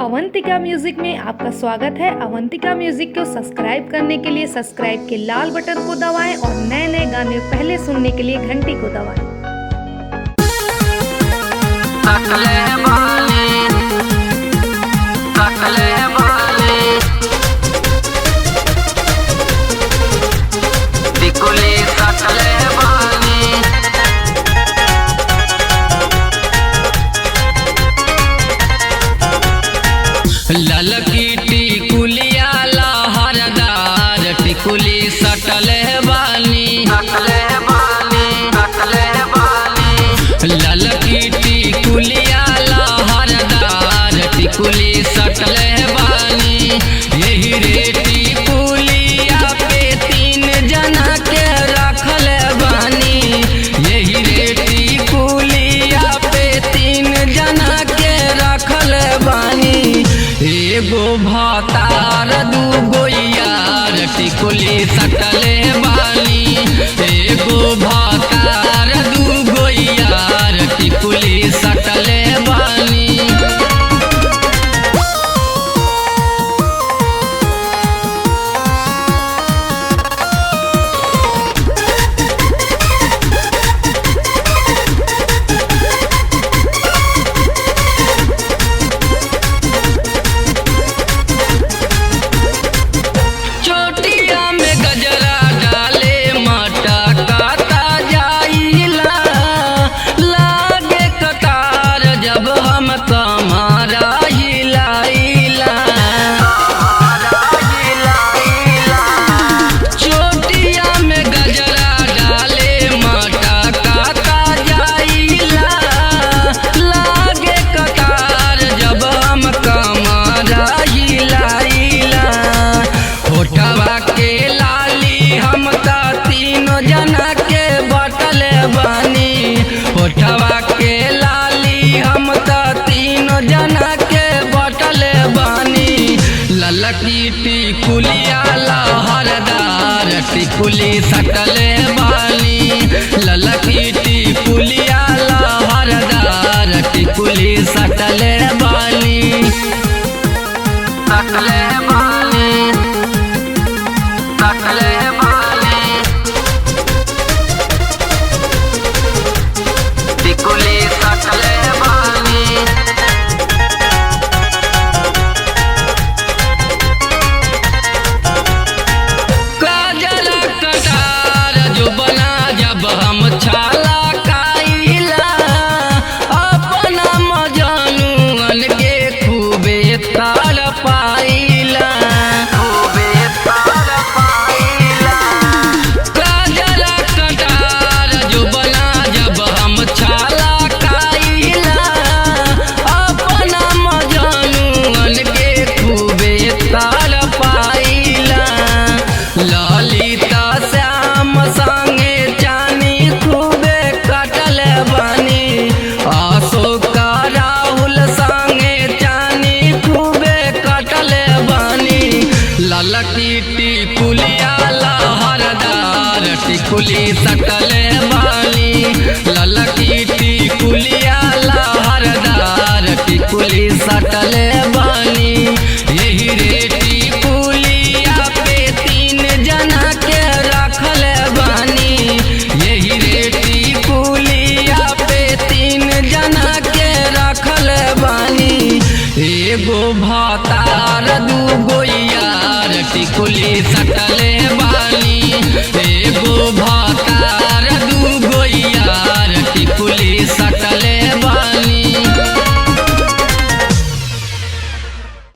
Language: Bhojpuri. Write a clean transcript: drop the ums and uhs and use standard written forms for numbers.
अवंतिका म्यूजिक में आपका स्वागत है। अवंतिका म्यूजिक को सब्सक्राइब करने के लिए सब्सक्राइब के लाल बटन को दबाएं और नए नए गाने पहले सुनने के लिए घंटी को दबाएं। ललकी टिकुलिया लहरदार टिकुली सटले बानी ललकी टिकुलिया लहरदार टिकुली सटले बानी। यही रे टिकुलिया पे 3 जना के रखल बानी। यही रे टिकुलिया पे 3 जना के रखल बानी। एगो भतार दूगो यार टिकुली सटले बानी। एगो भतार दूगो यार टिकुली सटले बानी। होठवा के लाली हम त 3 जना के बटले बानी। ललकी टिकुलिया लहरदार टिकुली सटले बानी। ललकी टिकुलिया लहरदार टिकुली सटले बानी। सटले बानी सटले बानी टिकुली सटले बानी। काजल कटार जो बना जब हम छाला काइला अपना मजनुअन के खूबे ताल पाइला। काजल कटार जो बना जब हम छाला काइला अपना मजनुअन के खूबे ताल पाइला। ललिता श्याम संगे चानी खूबे कटल बानी। अशोक राहुल संगे चानी खूबे कटल बानी। ललकी टिकुलिया लहरदार टिकुली सटले बानी। ललकी टिकुलिया लहरदार टिकुली सटले बानी। यही रे टिकुलिया पे 3 जना के रखल बानी। यही रे टिकुलिया पे 3 जना के रखल बानी। एगो भतार दूगो यार टिकुली सटल